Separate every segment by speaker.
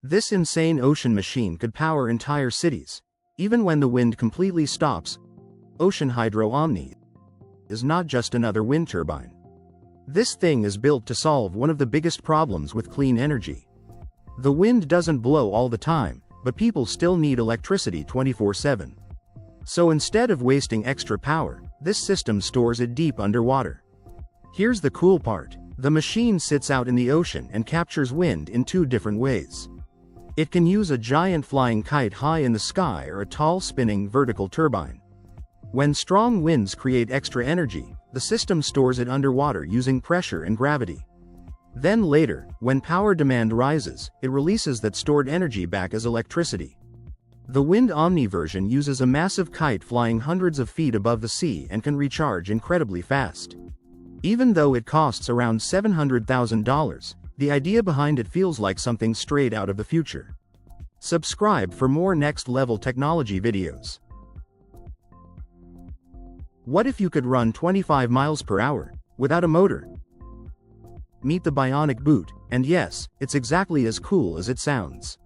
Speaker 1: This insane ocean machine could power entire cities. Even when the wind completely stops, Ocean Hydro Omni is not just another wind turbine. This thing is built to solve one of the biggest problems with clean energy. The wind doesn't blow all the time, but people still need electricity 24/7. So instead of wasting extra power, this system stores it deep underwater. Here's the cool part. The machine sits out in the ocean and captures wind in two different ways. It can use a giant flying kite high in the sky or a tall spinning vertical turbine. When strong winds create extra energy, the system stores it underwater using pressure and gravity. Then later, when power demand rises, it releases that stored energy back as electricity. The Wind Omni version uses a massive kite flying hundreds of feet above the sea and can recharge incredibly fast. Even though it costs around $700,000, the idea behind it feels like something straight out of the future. Subscribe for more next-level technology videos. What if you could run 25 miles per hour without a motor? Meet the Bionic Boot, and yes, it's exactly as cool as it sounds.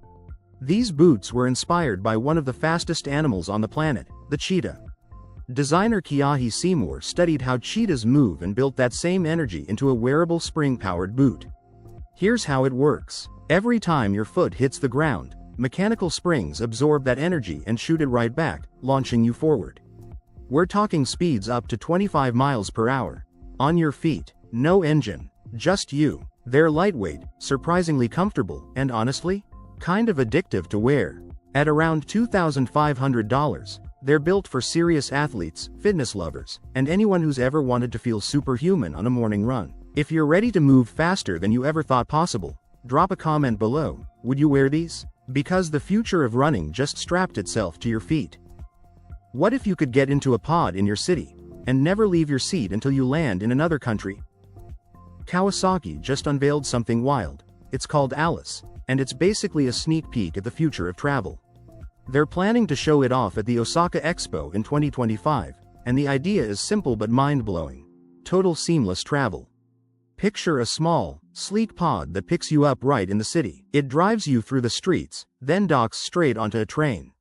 Speaker 1: These boots were inspired by one of the fastest animals on the planet, the cheetah. Designer Kiahi Seymour studied how cheetahs move and built that same energy into a wearable spring-powered boot. Here's how it works. Every time your foot hits the ground, mechanical springs absorb that energy and shoot it right back, launching you forward. We're talking speeds up to 25 miles per hour. On your feet, no engine, just you. They're lightweight, surprisingly comfortable, and honestly, kind of addictive to wear. At around $2,500, they're built for serious athletes, fitness lovers, and anyone who's ever wanted to feel superhuman on a morning run. If you're ready to move faster than you ever thought possible, drop a comment below. Would you wear these? Because the future of running just strapped itself to your feet. What if you could get into a pod in your city and never leave your seat until you land in another country? Kawasaki just unveiled something wild. It's called Alice, and it's basically a sneak peek at the future of travel. They're planning to show it off at the Osaka Expo in 2025, and the idea is simple but mind-blowing. Total seamless travel. Picture a small, sleek pod that picks you up right in the city. It drives you through the streets, then docks straight onto a train.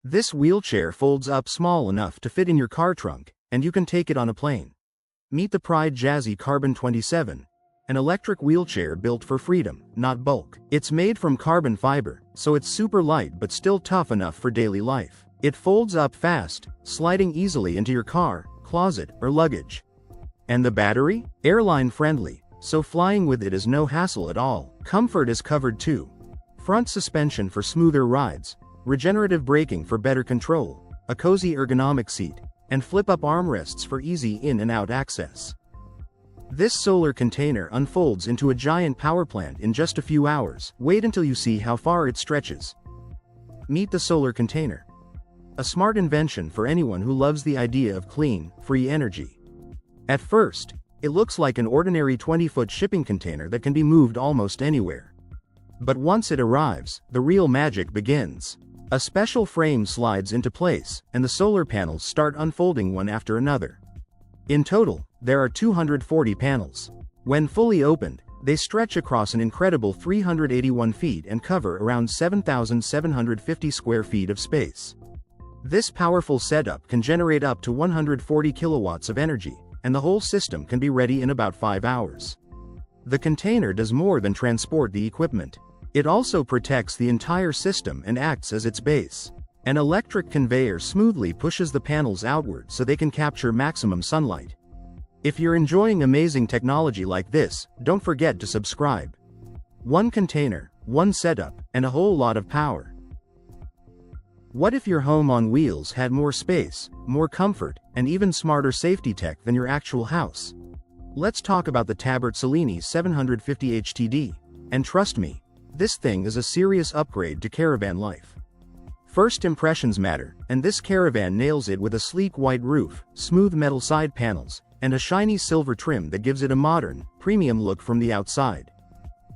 Speaker 1: This wheelchair folds up small enough to fit in your car trunk, and you can take it on a plane. Meet the Pride Jazzy Carbon 27, an electric wheelchair built for freedom, not bulk. It's made from carbon fiber, so it's super light but still tough enough for daily life. It folds up fast, sliding easily into your car, closet, or luggage. And the battery? Airline friendly, so flying with it is no hassle at all. Comfort is covered too. Front suspension for smoother rides, regenerative braking for better control, a cozy ergonomic seat, and flip-up armrests for easy in and out access. This solar container unfolds into a giant power plant in just a few hours. Wait until you see how far it stretches. Meet the solar container. A smart invention for anyone who loves the idea of clean, free energy. At first, it looks like an ordinary 20-foot shipping container that can be moved almost anywhere. But once it arrives, the real magic begins. A special frame slides into place, and the solar panels start unfolding one after another. In total, there are 240 panels. When fully opened, they stretch across an incredible 381 feet and cover around 7,750 square feet of space. This powerful setup can generate up to 140 kilowatts of energy, and the whole system can be ready in about 5 hours. The container does more than transport the equipment. It also protects the entire system and acts as its base. An electric conveyor smoothly pushes the panels outward so they can capture maximum sunlight. If you're enjoying amazing technology like this, don't forget to subscribe. One container, one setup, and a whole lot of power. What if your home on wheels had more space, more comfort, and even smarter safety tech than your actual house? Let's talk about the Tabert Cellini 750 HTD. And trust me, this thing is a serious upgrade to caravan life. First impressions matter, and this caravan nails it with a sleek white roof, smooth metal side panels, and a shiny silver trim that gives it a modern, premium look from the outside.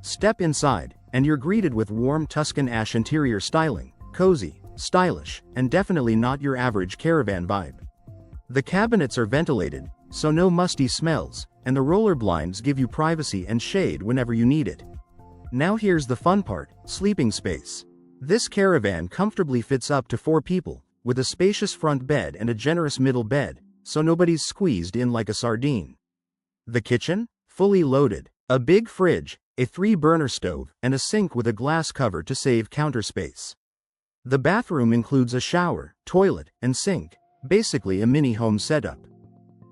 Speaker 1: Step inside, and you're greeted with warm Tuscan ash interior styling, cozy, stylish, and definitely not your average caravan vibe. The cabinets are ventilated, so no musty smells, and the roller blinds give you privacy and shade whenever you need it. Now here's the fun part, sleeping space. This caravan comfortably fits up to 4 people, with a spacious front bed and a generous middle bed, so nobody's squeezed in like a sardine. The kitchen? Fully loaded. A big fridge, a 3-burner stove, and a sink with a glass cover to save counter space. The bathroom includes a shower, toilet, and sink, basically a mini home setup.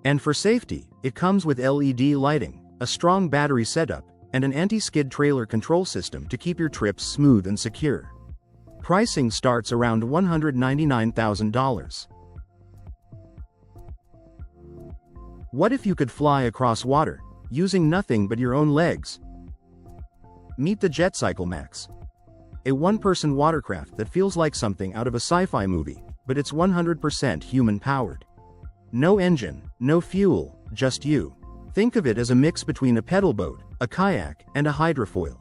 Speaker 1: And for safety, it comes with LED lighting, a strong battery setup, and an anti-skid trailer control system to keep your trips smooth and secure. Pricing starts around $199,000. What if you could fly across water, using nothing but your own legs? Meet the Jetcycle Max. A one-person watercraft that feels like something out of a sci-fi movie, but it's 100% human-powered. No engine, no fuel, just you. Think of it as a mix between a pedal boat, a kayak, and a hydrofoil.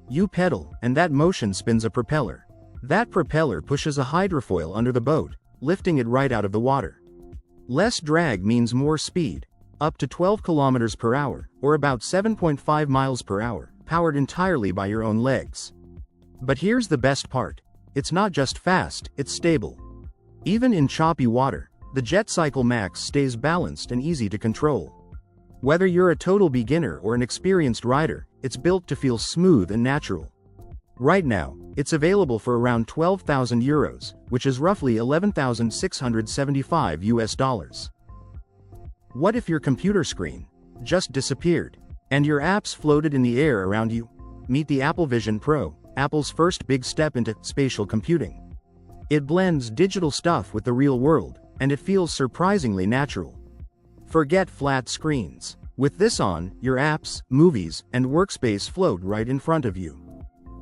Speaker 1: You pedal, and that motion spins a propeller. That propeller pushes a hydrofoil under the boat, lifting it right out of the water. Less drag means more speed, up to 12 kilometers per hour, or about 7.5 miles per hour, powered entirely by your own legs. But here's the best part. It's not just fast, it's stable. Even in choppy water, the Jetcycle Max stays balanced and easy to control. Whether you're a total beginner or an experienced rider, it's built to feel smooth and natural. Right now, it's available for around €12,000, which is roughly $11,675 US. What if your computer screen just disappeared, and your apps floated in the air around you? Meet the Apple Vision Pro, Apple's first big step into spatial computing. It blends digital stuff with the real world, and it feels surprisingly natural. Forget flat screens. With this on, your apps, movies, and workspace float right in front of you.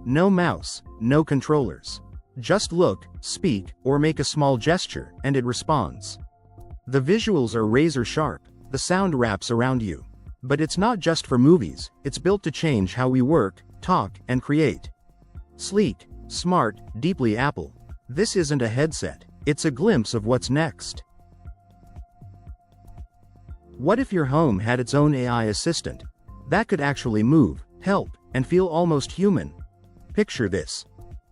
Speaker 1: No mouse, no controllers. Just look, speak, or make a small gesture, and it responds. The visuals are razor sharp, the sound wraps around you. But it's not just for movies, it's built to change how we work, talk, and create. Sleek, smart, deeply Apple. This isn't a headset, it's a glimpse of what's next. What if your home had its own AI assistant that could actually move, help, and feel almost human? Picture this.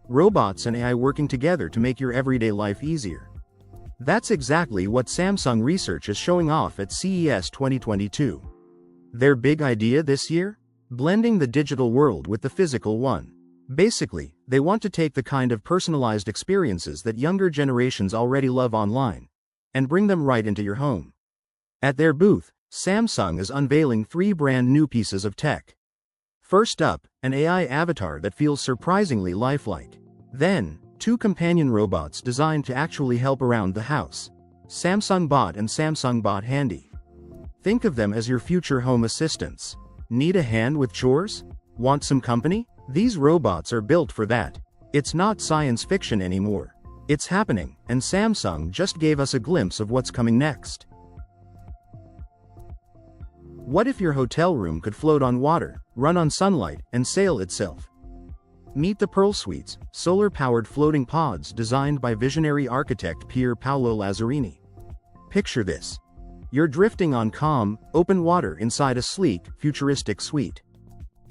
Speaker 1: Robots and AI working together to make your everyday life easier. That's exactly what Samsung research is showing off at CES 2022. Their big idea this year? Blending the digital world with the physical one. Basically, they want to take the kind of personalized experiences that younger generations already love online and bring them right into your home. At their booth, Samsung is unveiling 3 brand new pieces of tech. First up, an AI avatar that feels surprisingly lifelike. Then, 2 companion robots designed to actually help around the house. Samsung Bot and Samsung Bot Handy. Think of them as your future home assistants. Need a hand with chores? Want some company? These robots are built for that. It's not science fiction anymore. It's happening, and Samsung just gave us a glimpse of what's coming next. What if your hotel room could float on water, run on sunlight, and sail itself? Meet the Pearl Suites, solar-powered floating pods designed by visionary architect Pier Paolo Lazzarini. Picture this. You're drifting on calm, open water inside a sleek, futuristic suite.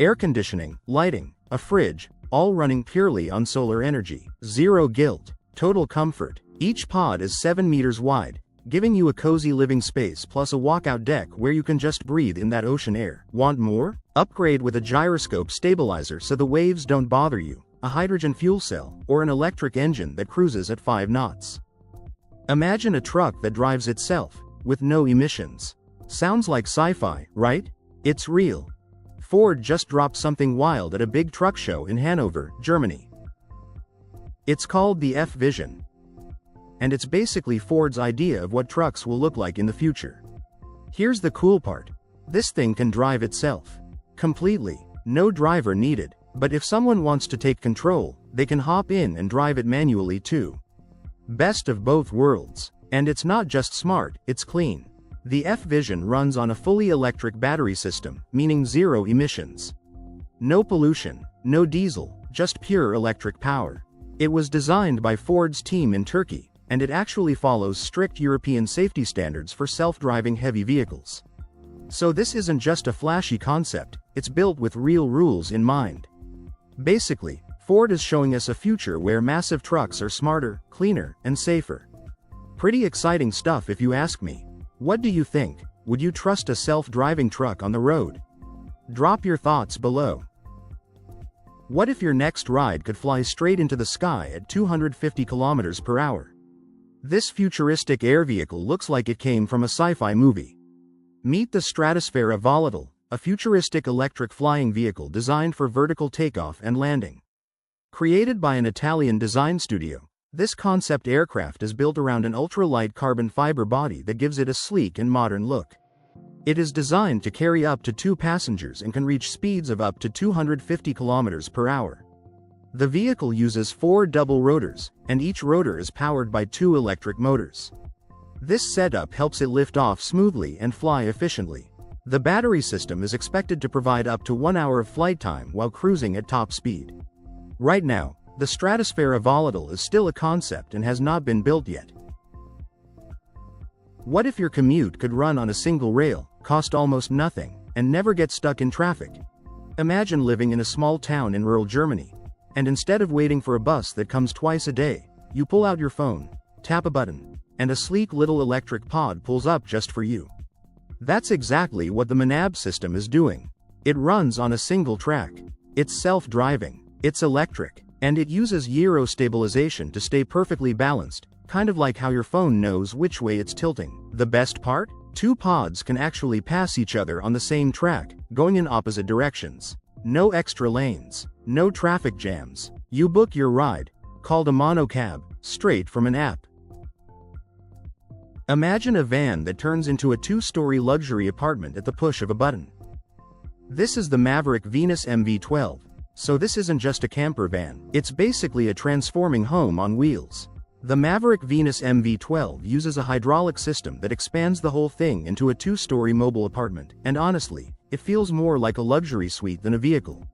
Speaker 1: Air conditioning, lighting, a fridge, all running purely on solar energy. Zero guilt, total comfort. Each pod is 7 meters wide, giving you a cozy living space plus a walkout deck where you can just breathe in that ocean air. Want more? Upgrade with a gyroscope stabilizer so the waves don't bother you, a hydrogen fuel cell, or an electric engine that cruises at 5 knots. Imagine a truck that drives itself, with no emissions. Sounds like sci-fi, right? It's real. Ford just dropped something wild at a big truck show in Hanover, Germany. It's called the F-Vision. And it's basically Ford's idea of what trucks will look like in the future. Here's the cool part. This thing can drive itself. Completely. No driver needed. But if someone wants to take control, they can hop in and drive it manually too. Best of both worlds. And it's not just smart, it's clean. The F-Vision runs on a fully electric battery system, meaning zero emissions. No pollution, no diesel, just pure electric power. It was designed by Ford's team in Turkey, and it actually follows strict European safety standards for self-driving heavy vehicles. So this isn't just a flashy concept, it's built with real rules in mind. Basically, Ford is showing us a future where massive trucks are smarter, cleaner, and safer. Pretty exciting stuff if you ask me. What do you think? Would you trust a self-driving truck on the road? Drop your thoughts below. What if your next ride could fly straight into the sky at 250 kilometers per hour? This futuristic air vehicle looks like it came from a sci-fi movie. Meet the Stratosphere Volatile, a futuristic electric flying vehicle designed for vertical takeoff and landing. Created by an Italian design studio, this concept aircraft is built around an ultra-light carbon fiber body that gives it a sleek and modern look. It is designed to carry up to 2 passengers and can reach speeds of up to 250 kilometers per hour. The vehicle uses 4 double rotors, and each rotor is powered by 2 electric motors. This setup helps it lift off smoothly and fly efficiently. The battery system is expected to provide up to 1 hour of flight time while cruising at top speed. Right now, the Stratosphere Volatile is still a concept and has not been built yet. What if your commute could run on a single rail, cost almost nothing, and never get stuck in traffic? Imagine living in a small town in rural Germany, and instead of waiting for a bus that comes twice a day, you pull out your phone, tap a button, and a sleek little electric pod pulls up just for you. That's exactly what the Manab system is doing. It runs on a single track. It's self-driving, it's electric, and it uses gyro stabilization to stay perfectly balanced, kind of like how your phone knows which way it's tilting. The best part? 2 pods can actually pass each other on the same track, going in opposite directions. No extra lanes, no traffic jams. You book your ride, called a monocab, straight from an app. Imagine a van that turns into a 2-story luxury apartment at the push of a button. This is the Maverick Venus MV-12. So this isn't just a camper van, it's basically a transforming home on wheels. The Maverick Venus MV-12 uses a hydraulic system that expands the whole thing into a 2-story mobile apartment, and honestly, it feels more like a luxury suite than a vehicle.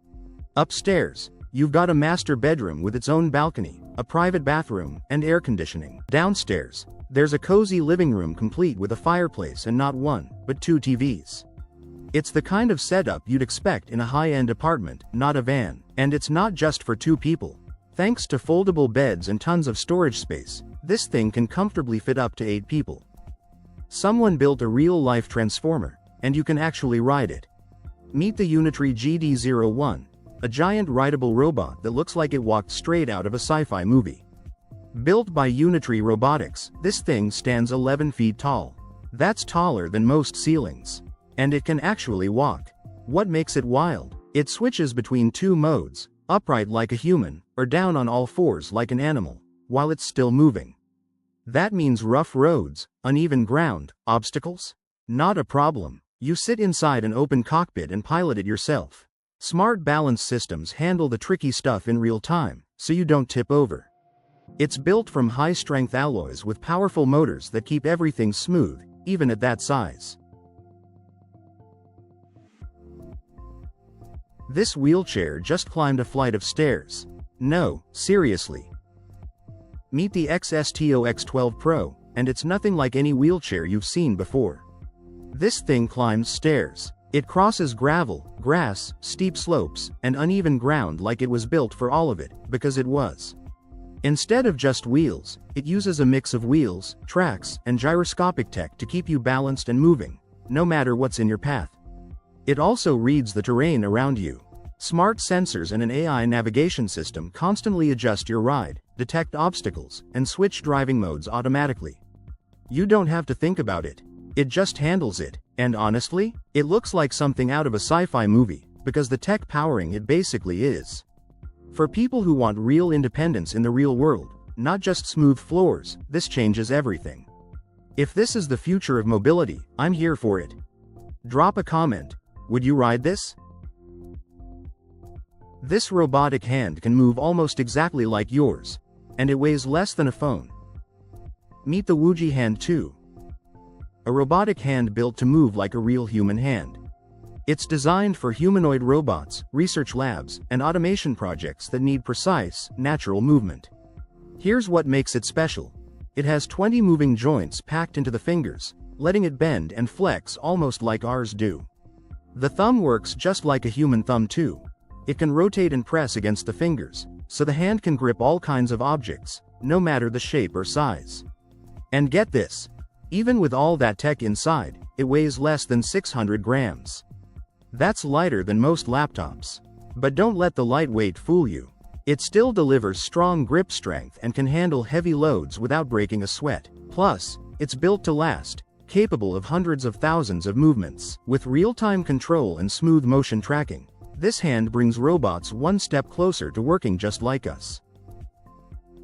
Speaker 1: Upstairs, you've got a master bedroom with its own balcony, a private bathroom, and air conditioning. Downstairs, there's a cozy living room complete with a fireplace and not 1, but 2 TVs. It's the kind of setup you'd expect in a high-end apartment, not a van. And it's not just for 2 people. Thanks to foldable beds and tons of storage space, this thing can comfortably fit up to 8 people. Someone built a real-life transformer, and you can actually ride it. Meet the Unitree GD01, a giant rideable robot that looks like it walked straight out of a sci-fi movie. Built by Unitree Robotics, this thing stands 11 feet tall. That's taller than most ceilings. And it can actually walk. What makes it wild? It switches between 2 modes, upright like a human, or down on all 4s like an animal, while it's still moving. That means rough roads, uneven ground, obstacles? Not a problem. You sit inside an open cockpit and pilot it yourself. Smart balance systems handle the tricky stuff in real time, so you don't tip over. It's built from high-strength alloys with powerful motors that keep everything smooth, even at that size. This wheelchair just climbed a flight of stairs. No, seriously. Meet the XSTO X12 Pro, and it's nothing like any wheelchair you've seen before. This thing climbs stairs. It crosses gravel, grass, steep slopes, and uneven ground like it was built for all of it, because it was. Instead of just wheels, it uses a mix of wheels, tracks, and gyroscopic tech to keep you balanced and moving, no matter what's in your path. It also reads the terrain around you. Smart sensors and an AI navigation system constantly adjust your ride, detect obstacles, and switch driving modes automatically. You don't have to think about it. It just handles it, and honestly, it looks like something out of a sci-fi movie, because the tech powering it basically is. For people who want real independence in the real world, not just smooth floors, this changes everything. If this is the future of mobility, I'm here for it. Drop a comment. Would you ride this? This robotic hand can move almost exactly like yours, and it weighs less than a phone. Meet the Wuji Hand 2. A robotic hand built to move like a real human hand. It's designed for humanoid robots, research labs, and automation projects that need precise, natural movement. Here's what makes it special. It has 20 moving joints packed into the fingers, letting it bend and flex almost like ours do. The thumb works just like a human thumb too. It can rotate and press against the fingers, so the hand can grip all kinds of objects, no matter the shape or size. And get this, even with all that tech inside, it weighs less than 600 grams. That's lighter than most laptops. But don't let the lightweight fool you. It still delivers strong grip strength and can handle heavy loads without breaking a sweat. Plus, it's built to last, capable of hundreds of thousands of movements. With real-time control and smooth motion tracking, this hand brings robots one step closer to working just like us.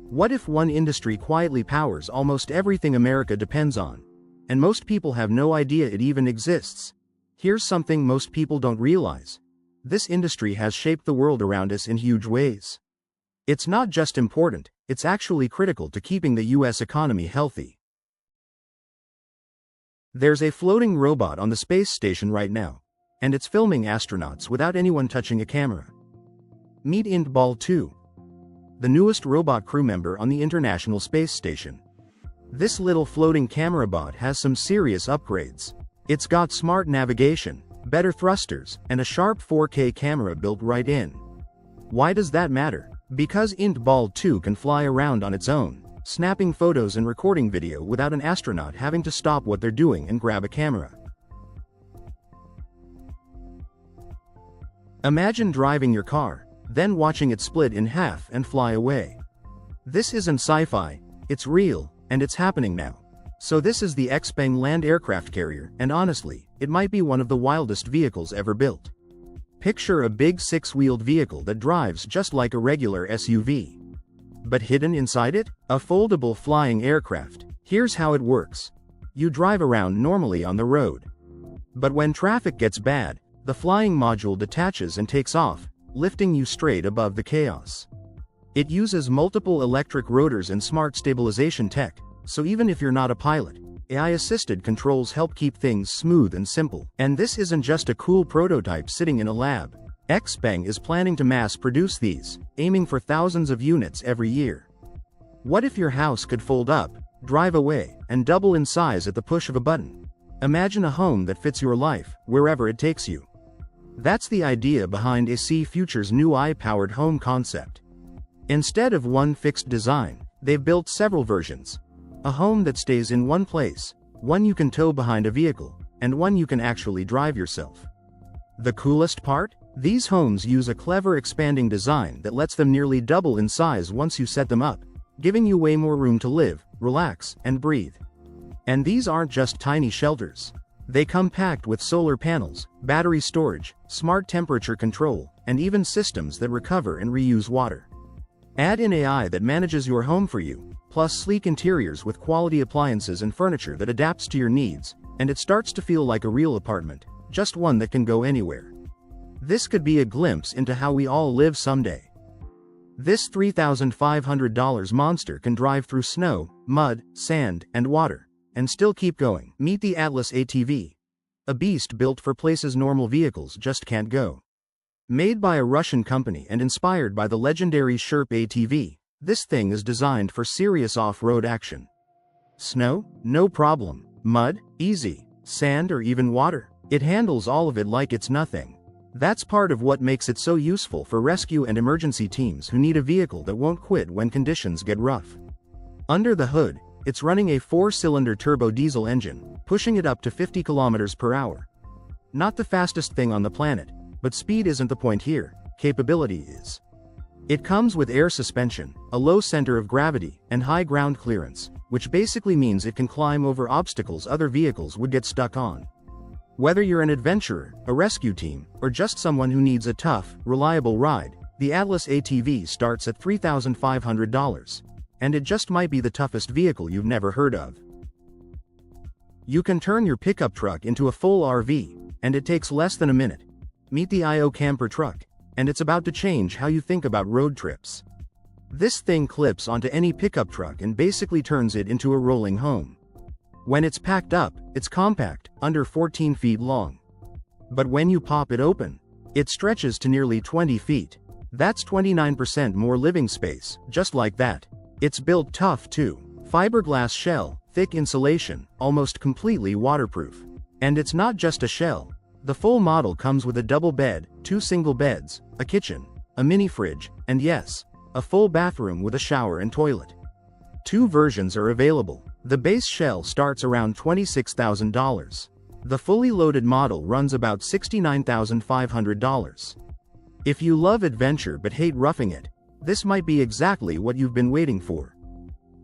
Speaker 1: What if one industry quietly powers almost everything America depends on, and most people have no idea it even exists? Here's something most people don't realize. This industry has shaped the world around us in huge ways. It's not just important, it's actually critical to keeping the US economy healthy. There's a floating robot on the space station right now, and it's filming astronauts without anyone touching a camera. Meet Intball 2, the newest robot crew member on the International Space Station. This little floating camera bot has some serious upgrades. It's got smart navigation, better thrusters, and a sharp 4K camera built right in. Why does that matter? Because Intball 2 can fly around on its own, snapping photos and recording video without an astronaut having to stop what they're doing and grab a camera. Imagine driving your car, then watching it split in half and fly away. This isn't sci-fi, it's real, and it's happening now. So this is the Xpeng land aircraft carrier, and honestly, it might be one of the wildest vehicles ever built. Picture a big six-wheeled vehicle that drives just like a regular SUV. But hidden inside it? A foldable flying aircraft. Here's how it works. You drive around normally on the road. But when traffic gets bad, the flying module detaches and takes off, lifting you straight above the chaos. It uses multiple electric rotors and smart stabilization tech, so even if you're not a pilot, AI-assisted controls help keep things smooth and simple. And this isn't just a cool prototype sitting in a lab. Xpeng is planning to mass-produce these, aiming for thousands of units every year. What if your house could fold up, drive away, and double in size at the push of a button? Imagine a home that fits your life, wherever it takes you. That's the idea behind AC Future's new AI-powered home concept. Instead of one fixed design, they've built several versions. A home that stays in one place, one you can tow behind a vehicle, and one you can actually drive yourself. The coolest part? These homes use a clever expanding design that lets them nearly double in size once you set them up, giving you way more room to live, relax, and breathe. And these aren't just tiny shelters. They come packed with solar panels, battery storage, smart temperature control, and even systems that recover and reuse water. Add in AI that manages your home for you, plus sleek interiors with quality appliances and furniture that adapts to your needs, and it starts to feel like a real apartment, just one that can go anywhere. This could be a glimpse into how we all live someday. This $3,500 monster can drive through snow, mud, sand, and water, and still keep going. Meet the Atlas ATV, a beast built for places normal vehicles just can't go. Made by a Russian company and inspired by the legendary Sherp ATV, this thing is designed for serious off-road action. Snow? No problem. Mud? Easy. Sand or even water? It handles all of it like it's nothing. That's part of what makes it so useful for rescue and emergency teams who need a vehicle that won't quit when conditions get rough. Under the hood, it's running a 4-cylinder turbo diesel engine, pushing it up to 50 kilometers per hour. Not the fastest thing on the planet, but speed isn't the point here, capability is. It comes with air suspension, a low center of gravity, and high ground clearance, which basically means it can climb over obstacles other vehicles would get stuck on. Whether you're an adventurer, a rescue team, or just someone who needs a tough, reliable ride, the Atlas ATV starts at $3,500. And it just might be the toughest vehicle you've never heard of. You can turn your pickup truck into a full RV, and it takes less than a minute. Meet the IO Camper Truck, and it's about to change how you think about road trips. This thing clips onto any pickup truck and basically turns it into a rolling home. When it's packed up, it's compact, under 14 feet long. But when you pop it open, it stretches to nearly 20 feet. That's 29% more living space, just like that. It's built tough too. Fiberglass shell, thick insulation, almost completely waterproof. And it's not just a shell. The full model comes with a double bed, 2 single beds, a kitchen, a mini fridge, and yes, a full bathroom with a shower and toilet. 2 versions are available. The base shell starts around $26,000. The fully loaded model runs about $69,500. If you love adventure but hate roughing it, this might be exactly what you've been waiting for.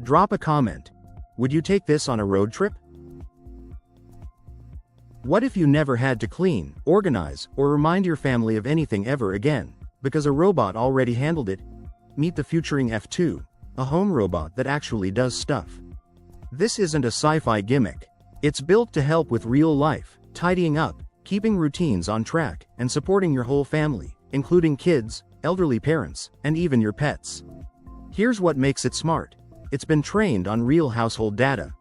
Speaker 1: Drop a comment. Would you take this on a road trip? What if you never had to clean, organize, or remind your family of anything ever again, because a robot already handled it? Meet the Futuring F2, a home robot that actually does stuff. This isn't a sci-fi gimmick. It's built to help with real life, tidying up, keeping routines on track, and supporting your whole family, including kids, elderly parents, and even your pets. Here's what makes it smart. It's been trained on real household data.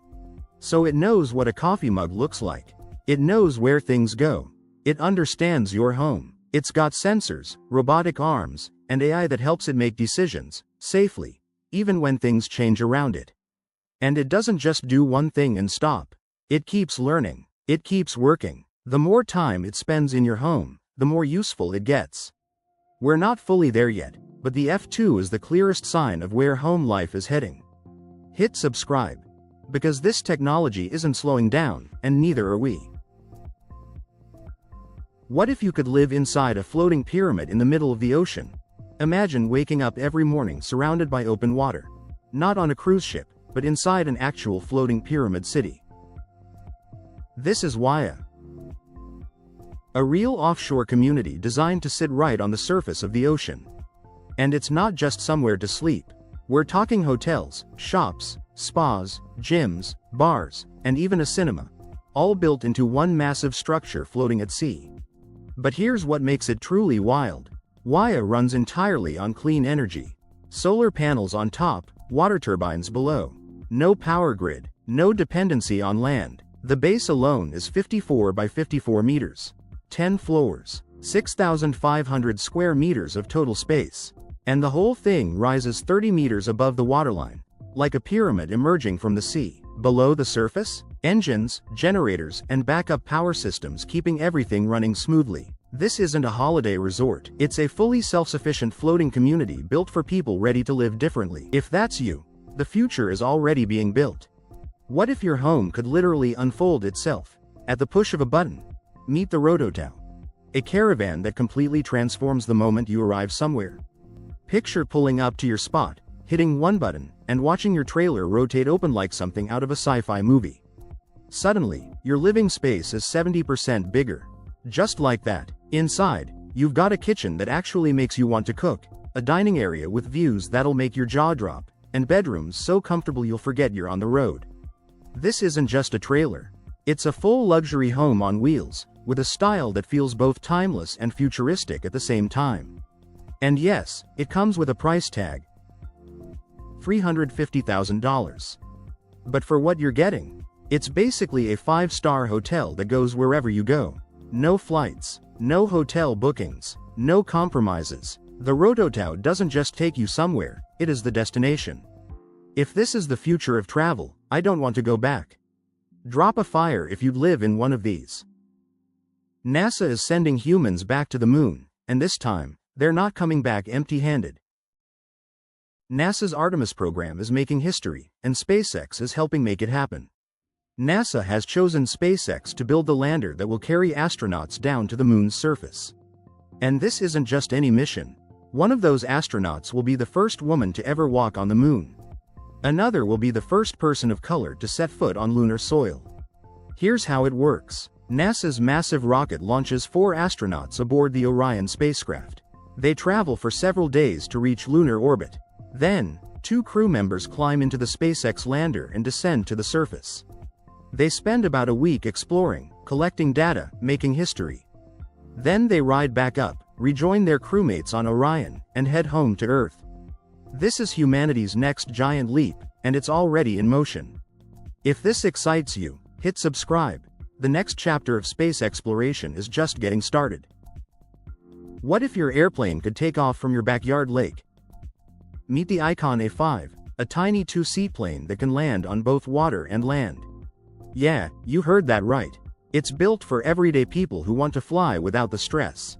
Speaker 1: So it knows what a coffee mug looks like. It knows where things go. It understands your home. It's got sensors, robotic arms, and AI that helps it make decisions, safely, even when things change around it. And it doesn't just do one thing and stop. It keeps learning. It keeps working. The more time it spends in your home, the more useful it gets. We're not fully there yet, but the F2 is the clearest sign of where home life is heading. Hit subscribe. Because this technology isn't slowing down, and neither are we. What if you could live inside a floating pyramid in the middle of the ocean? Imagine waking up every morning surrounded by open water. Not on a cruise ship, but inside an actual floating pyramid city. This is Waya, a real offshore community designed to sit right on the surface of the ocean. And it's not just somewhere to sleep. We're talking hotels, shops, spas, gyms, bars, and even a cinema, all built into one massive structure floating at sea. But here's what makes it truly wild. Waya runs entirely on clean energy. Solar panels on top, water turbines below. No power grid, no dependency on land. The base alone is 54 by 54 meters. 10 floors, 6,500 square meters of total space. And the whole thing rises 30 meters above the waterline, like a pyramid emerging from the sea. Below the surface, engines, generators, and backup power systems keeping everything running smoothly. This isn't a holiday resort. It's a fully self-sufficient floating community built for people ready to live differently. If that's you, the future is already being built. What if your home could literally unfold itself at the push of a button? Meet the Rototau, a caravan that completely transforms the moment you arrive somewhere. Picture pulling up to your spot, hitting one button, and watching your trailer rotate open like something out of a sci-fi movie. Suddenly, your living space is 70% bigger. Just like that. Inside, you've got a kitchen that actually makes you want to cook, a dining area with views that'll make your jaw drop, and bedrooms so comfortable you'll forget you're on the road. This isn't just a trailer. It's a full luxury home on wheels, with a style that feels both timeless and futuristic at the same time. And yes, it comes with a price tag. $350,000. But for what you're getting, it's basically a 5-star hotel that goes wherever you go. No flights, no hotel bookings, no compromises. The Rototau doesn't just take you somewhere, it is the destination. If this is the future of travel, I don't want to go back. Drop a fire if you'd live in one of these. NASA is sending humans back to the moon, and this time, they're not coming back empty-handed. NASA's Artemis program is making history, and SpaceX is helping make it happen. NASA has chosen SpaceX to build the lander that will carry astronauts down to the moon's surface. And this isn't just any mission. One of those astronauts will be the first woman to ever walk on the moon. Another will be the first person of color to set foot on lunar soil. Here's how it works. NASA's massive rocket launches 4 astronauts aboard the Orion spacecraft. They travel for several days to reach lunar orbit. Then, 2 crew members climb into the SpaceX lander and descend to the surface. They spend about a week exploring, collecting data, making history. Then they ride back up, rejoin their crewmates on Orion, and head home to Earth. This is humanity's next giant leap, and it's already in motion. If this excites you, hit subscribe. The next chapter of space exploration is just getting started. What if your airplane could take off from your backyard lake? Meet the Icon A5, a tiny two-seat plane that can land on both water and land. Yeah, you heard that right. It's built for everyday people who want to fly without the stress.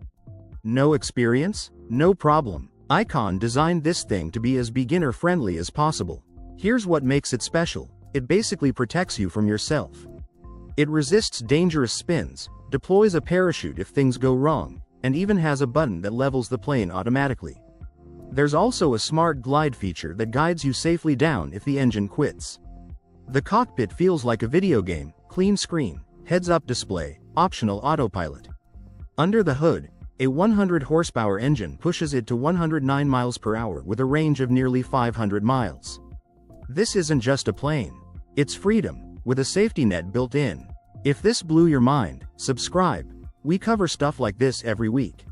Speaker 1: No experience? No problem. Icon designed this thing to be as beginner-friendly as possible. Here's what makes it special. It basically protects you from yourself. It resists dangerous spins, deploys a parachute if things go wrong, and even has a button that levels the plane automatically. There's also a smart glide feature that guides you safely down if the engine quits. The cockpit feels like a video game, clean screen, heads-up display, optional autopilot. Under the hood, a 100 horsepower engine pushes it to 109 miles per hour with a range of nearly 500 miles. This isn't just a plane. It's freedom, with a safety net built in. If this blew your mind, subscribe. We cover stuff like this every week.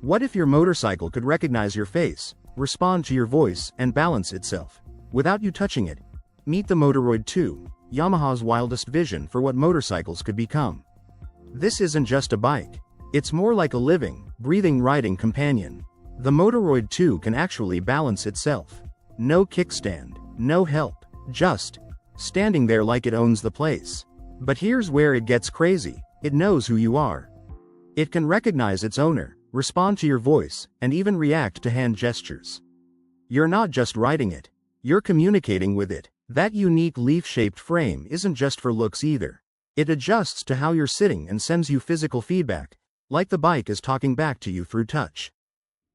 Speaker 1: What if your motorcycle could recognize your face, respond to your voice, and balance itself without you touching it? Meet the Motoroid 2, Yamaha's wildest vision for what motorcycles could become. This isn't just a bike. It's more like a living, breathing riding companion. The Motoroid 2 can actually balance itself. No kickstand, no help, just standing there like it owns the place. But here's where it gets crazy. It knows who you are. It can recognize its owner, respond to your voice, and even react to hand gestures. You're not just riding it. You're communicating with it. That unique leaf-shaped frame isn't just for looks either. It adjusts to how you're sitting and sends you physical feedback, like the bike is talking back to you through touch.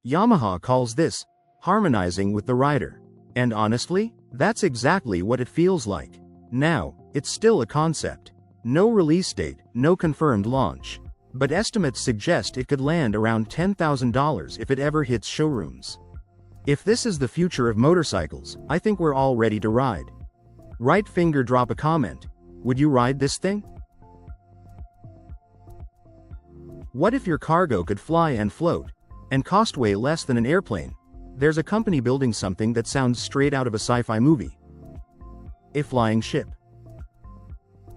Speaker 1: Yamaha calls this harmonizing with the rider. And honestly, that's exactly what it feels like. Now, it's still a concept. No release date, no confirmed launch. But estimates suggest it could land around $10,000 if it ever hits showrooms. If this is the future of motorcycles, I think we're all ready to ride. Right finger drop a comment. Would you ride this thing? What if your cargo could fly and float, and cost way less than an airplane? There's a company building something that sounds straight out of a sci-fi movie. A flying ship.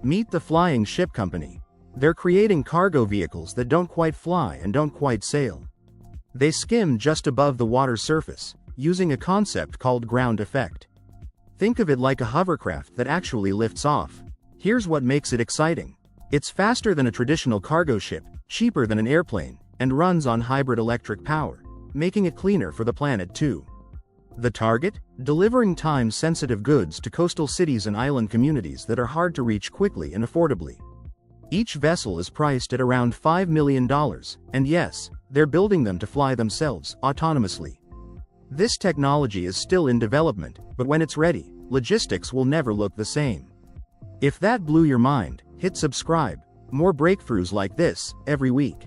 Speaker 1: Meet the Flying Ship Company. They're creating cargo vehicles that don't quite fly and don't quite sail. They skim just above the water's surface, using a concept called ground effect. Think of it like a hovercraft that actually lifts off. Here's what makes it exciting. It's faster than a traditional cargo ship, cheaper than an airplane, and runs on hybrid electric power, making it cleaner for the planet too. The target? Delivering time-sensitive goods to coastal cities and island communities that are hard to reach quickly and affordably. Each vessel is priced at around $5 million, and yes, they're building them to fly themselves, autonomously. This technology is still in development, but when it's ready, logistics will never look the same. If that blew your mind, hit subscribe. More breakthroughs like this, every week.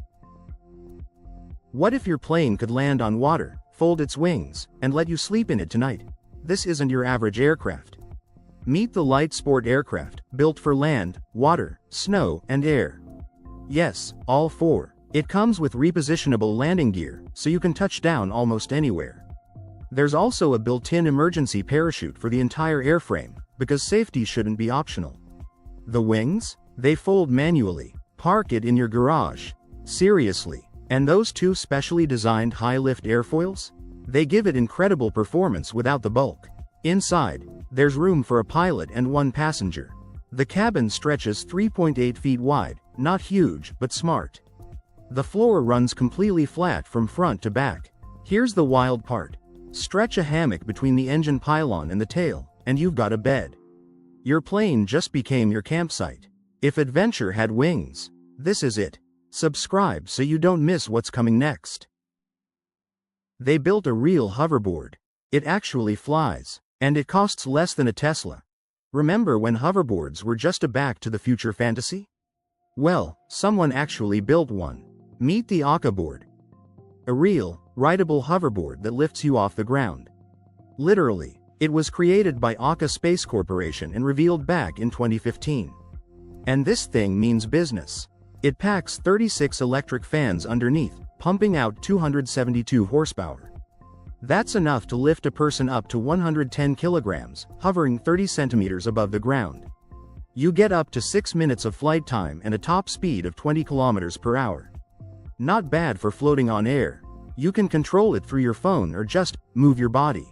Speaker 1: What if your plane could land on water, fold its wings, and let you sleep in it tonight? This isn't your average aircraft. Meet the light sport aircraft, built for land, water, snow, and air. Yes, all four. It comes with repositionable landing gear, so you can touch down almost anywhere. There's also a built-in emergency parachute for the entire airframe, because safety shouldn't be optional. The wings? They fold manually. Park it in your garage. Seriously. And those two specially designed high-lift airfoils? They give it incredible performance without the bulk. Inside, there's room for a pilot and one passenger. The cabin stretches 3.8 feet wide, not huge, but smart. The floor runs completely flat from front to back. Here's the wild part. Stretch a hammock between the engine pylon and the tail, and you've got a bed. Your plane just became your campsite. If adventure had wings, this is it. Subscribe so you don't miss what's coming next. They built a real hoverboard. It actually flies, and it costs less than a Tesla. Remember when hoverboards were just a Back to the Future fantasy? Well, someone actually built one. Meet the Aka board. A real, rideable hoverboard that lifts you off the ground. Literally, it was created by Aka Space Corporation and revealed back in 2015. And this thing means business. It packs 36 electric fans underneath, pumping out 272 horsepower. That's enough to lift a person up to 110 kilograms, hovering 30 centimeters above the ground. You get up to 6 minutes of flight time and a top speed of 20 kilometers per hour. Not bad for floating on air. You can control it through your phone or just move your body.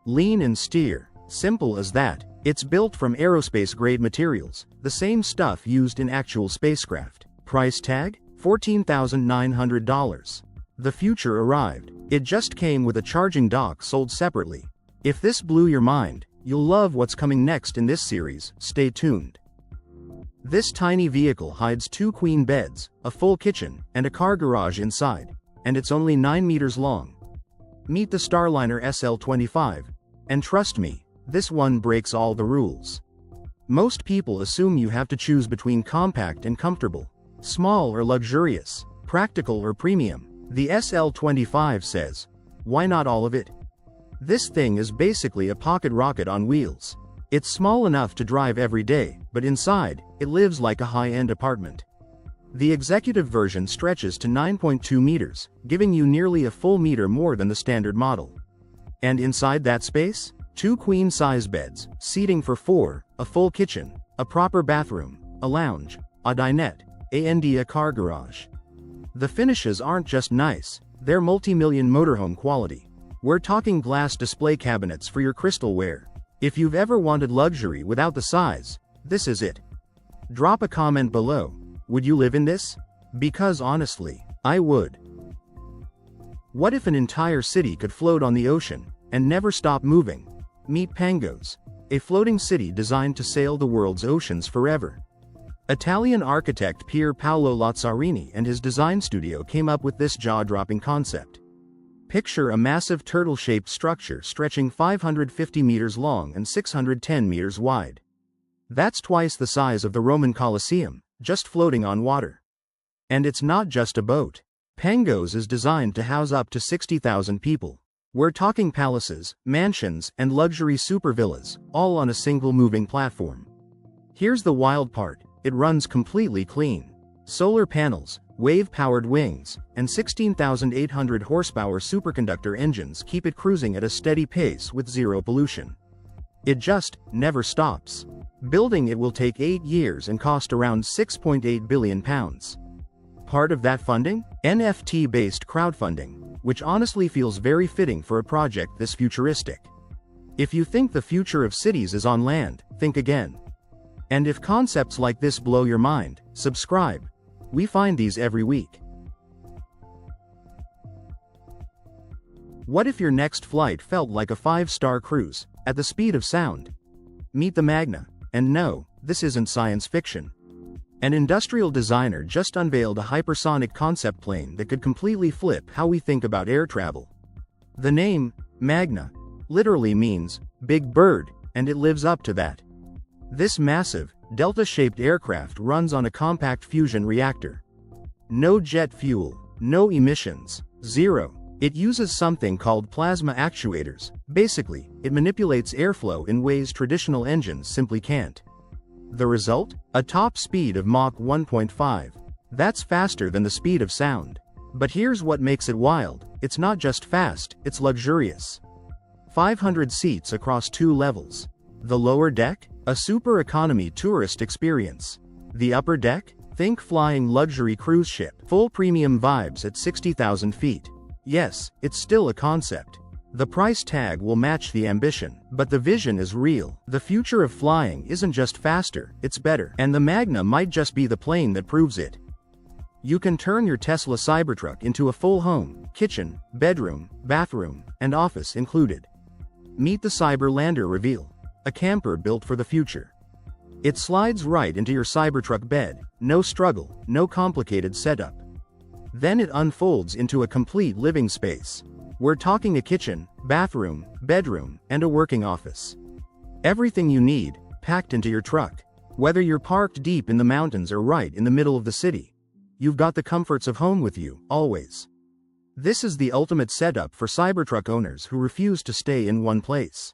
Speaker 1: Lean and steer. Simple as that. It's built from aerospace-grade materials, the same stuff used in actual spacecraft. Price tag? $14,900. The future arrived. It just came with a charging dock sold separately. If this blew your mind, you'll love what's coming next in this series. Stay tuned. This tiny vehicle hides 2 queen beds, a full kitchen, and a car garage inside, and it's only 9 meters long. Meet the Starliner SL-25, and trust me, this one breaks all the rules. Most people assume you have to choose between compact and comfortable, small or luxurious, practical or premium. The SL-25 says, why not all of it? This thing is basically a pocket rocket on wheels. It's small enough to drive every day, but inside, it lives like a high-end apartment. The executive version stretches to 9.2 meters, giving you nearly a full meter more than the standard model. And inside that space, 2 queen-size beds, seating for 4, a full kitchen, a proper bathroom, a lounge, a dinette, and a car garage. The finishes aren't just nice, they're multi-million motorhome quality. We're talking glass display cabinets for your crystalware. If you've ever wanted luxury without the size, this is it. Drop a comment below. Would you live in this? Because honestly, I would. What if an entire city could float on the ocean and never stop moving? Meet Pangos, a floating city designed to sail the world's oceans forever. Italian architect Pier Paolo Lazzarini and his design studio came up with this jaw-dropping concept. Picture a massive turtle-shaped structure stretching 550 meters long and 610 meters wide. That's twice the size of the Roman Colosseum, just floating on water. And it's not just a boat. Pangos is designed to house up to 60,000 people. We're talking palaces, mansions, and luxury super villas, all on a single moving platform. Here's the wild part, it runs completely clean. Solar panels, wave-powered wings, and 16,800 horsepower superconductor engines keep it cruising at a steady pace with zero pollution. It just never stops. Building it will take 8 years and cost around £6.8 billion. Part of that funding? NFT-based crowdfunding, which honestly feels very fitting for a project this futuristic. If you think the future of cities is on land, think again. And if concepts like this blow your mind, subscribe. We find these every week. What if your next flight felt like a 5-star cruise, at the speed of sound? Meet the Magna. And no, this isn't science fiction. An industrial designer just unveiled a hypersonic concept plane that could completely flip how we think about air travel. The name, Magna, literally means, big bird, and it lives up to that. This massive, delta-shaped aircraft runs on a compact fusion reactor. No jet fuel, no emissions, zero. It uses something called plasma actuators. Basically, it manipulates airflow in ways traditional engines simply can't. The result? A top speed of Mach 1.5. That's faster than the speed of sound. But here's what makes it wild, it's not just fast, it's luxurious. 500 seats across 2 levels. The lower deck? A super economy tourist experience. The upper deck? Think flying luxury cruise ship. Full premium vibes at 60,000 feet. Yes, it's still a concept. The price tag will match the ambition, but the vision is real. The future of flying isn't just faster, it's better. And the Magna might just be the plane that proves it. You can turn your Tesla Cybertruck into a full home, kitchen, bedroom, bathroom, and office included. Meet the Cyberlander reveal. A camper built for the future. It slides right into your Cybertruck bed, no struggle, no complicated setup. Then it unfolds into a complete living space. We're talking a kitchen, bathroom, bedroom, and a working office. Everything you need, packed into your truck. Whether you're parked deep in the mountains or right in the middle of the city, you've got the comforts of home with you, always. This is the ultimate setup for Cybertruck owners who refuse to stay in one place.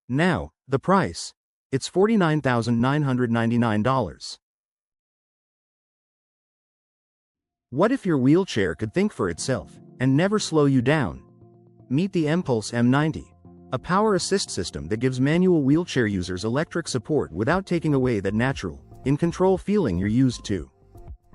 Speaker 1: Now, the price. It's $49,999. What if your wheelchair could think for itself, and never slow you down? Meet the Impulse M90. A power assist system that gives manual wheelchair users electric support without taking away that natural, in-control feeling you're used to.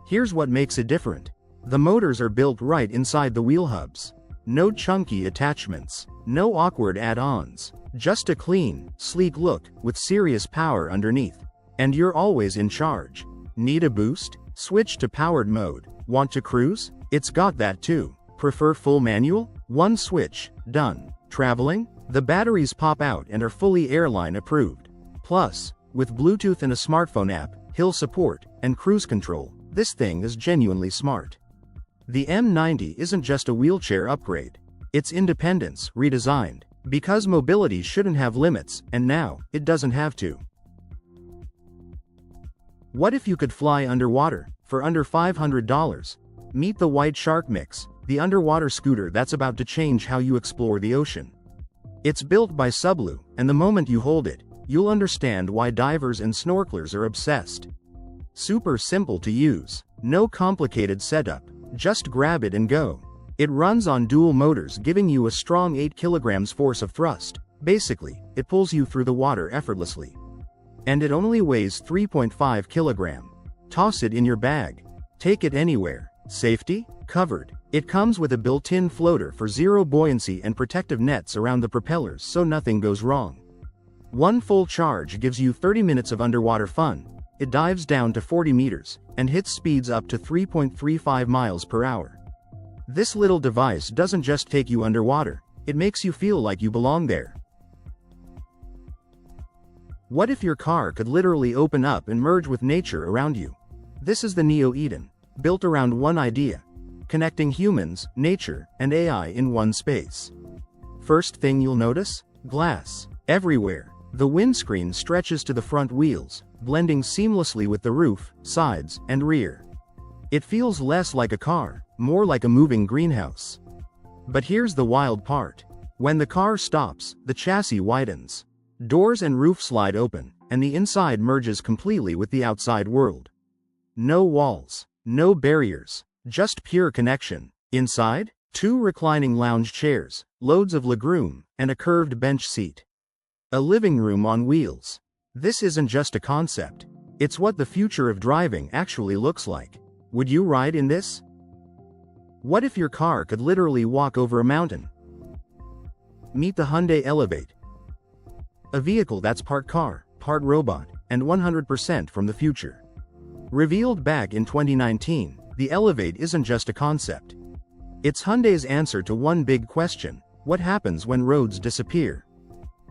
Speaker 1: Here's what makes it different. The motors are built right inside the wheel hubs. No chunky attachments, no awkward add-ons, just a clean, sleek look with serious power underneath. And you're always in charge. Need a boost? Switch to powered mode. Want to cruise? It's got that too. Prefer full manual? One switch, done. Traveling? The batteries pop out and are fully airline approved. Plus, with Bluetooth and a smartphone app, hill support, and cruise control, this thing is genuinely smart. The M90 isn't just a wheelchair upgrade. It's independence redesigned. Because mobility shouldn't have limits, and now, it doesn't have to. What if you could fly underwater, for under $500? Meet the White Shark Mix, the underwater scooter that's about to change how you explore the ocean. It's built by Sublu, and the moment you hold it, you'll understand why divers and snorkelers are obsessed. Super simple to use, no complicated setup, just grab it and go. It runs on dual motors, giving you a strong 8 kilograms force of thrust. Basically, it pulls you through the water effortlessly. And it only weighs 3.5 kilograms. Toss it in your bag. Take it anywhere. Safety? Covered. It comes with a built-in floater for zero buoyancy and protective nets around the propellers so nothing goes wrong. One full charge gives you 30 minutes of underwater fun. It dives down to 40 meters, and hits speeds up to 3.35 miles per hour. This little device doesn't just take you underwater, it makes you feel like you belong there. What if your car could literally open up and merge with nature around you? This is the Neo Eden, built around one idea: connecting humans, nature, and AI in one space. First thing you'll notice? Glass. Everywhere. The windscreen stretches to the front wheels, blending seamlessly with the roof, sides, and rear. It feels less like a car, more like a moving greenhouse. But here's the wild part. When the car stops, the chassis widens. Doors and roof slide open, and the inside merges completely with the outside world. No walls, no barriers, just pure connection. Inside, 2 reclining lounge chairs, loads of legroom, and a curved bench seat. A living room on wheels. This isn't just a concept. It's what the future of driving actually looks like. Would you ride in this? What if your car could literally walk over a mountain? Meet the Hyundai Elevate. A vehicle that's part car, part robot, and 100% from the future. Revealed back in 2019, the Elevate isn't just a concept. It's Hyundai's answer to one big question: what happens when roads disappear?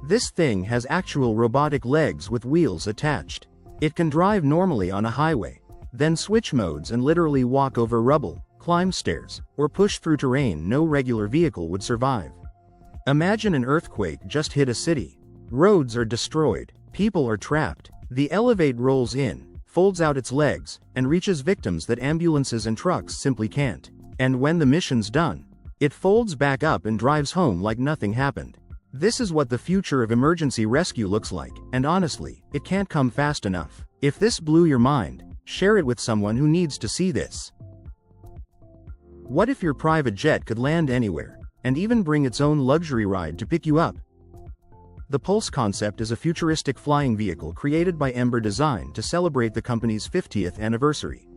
Speaker 1: This thing has actual robotic legs with wheels attached. It can drive normally on a highway, then switch modes and literally walk over rubble, climb stairs, or push through terrain no regular vehicle would survive. Imagine an earthquake just hit a city. Roads are destroyed, people are trapped. The Elevate rolls in, folds out its legs, and reaches victims that ambulances and trucks simply can't. And when the mission's done, it folds back up and drives home like nothing happened. This is what the future of emergency rescue looks like, and honestly, it can't come fast enough. If this blew your mind, share it with someone who needs to see this. What if your private jet could land anywhere, and even bring its own luxury ride to pick you up? The Pulse concept is a futuristic flying vehicle created by Ember Design to celebrate the company's 50th anniversary.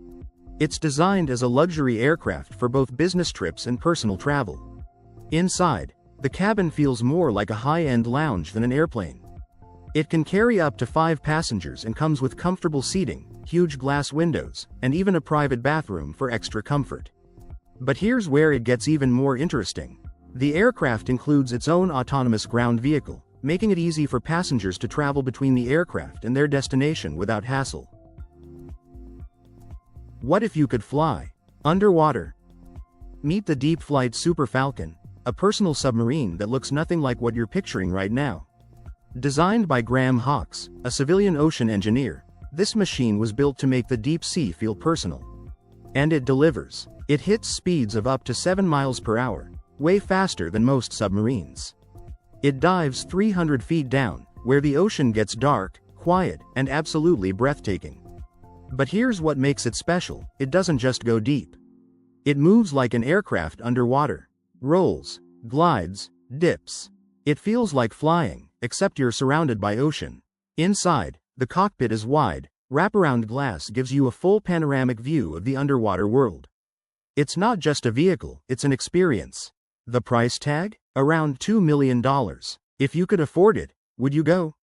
Speaker 1: It's designed as a luxury aircraft for both business trips and personal travel. Inside, the cabin feels more like a high-end lounge than an airplane. It can carry up to 5 passengers and comes with comfortable seating, huge glass windows, and even a private bathroom for extra comfort. But here's where it gets even more interesting. The aircraft includes its own autonomous ground vehicle, making it easy for passengers to travel between the aircraft and their destination without hassle. What if you could fly underwater? Meet the Deep Flight Super Falcon, a personal submarine that looks nothing like what you're picturing right now. Designed by Graham Hawkes, a civilian ocean engineer, this machine was built to make the deep sea feel personal. And it delivers. It hits speeds of up to 7 miles per hour, way faster than most submarines. It dives 300 feet down, where the ocean gets dark, quiet, and absolutely breathtaking. But here's what makes it special: it doesn't just go deep. It moves like an aircraft underwater. Rolls, glides, dips. It feels like flying, except you're surrounded by ocean. Inside, the cockpit is wide, wraparound glass gives you a full panoramic view of the underwater world. It's not just a vehicle, it's an experience. The price tag? Around $2 million. If you could afford it, would you go?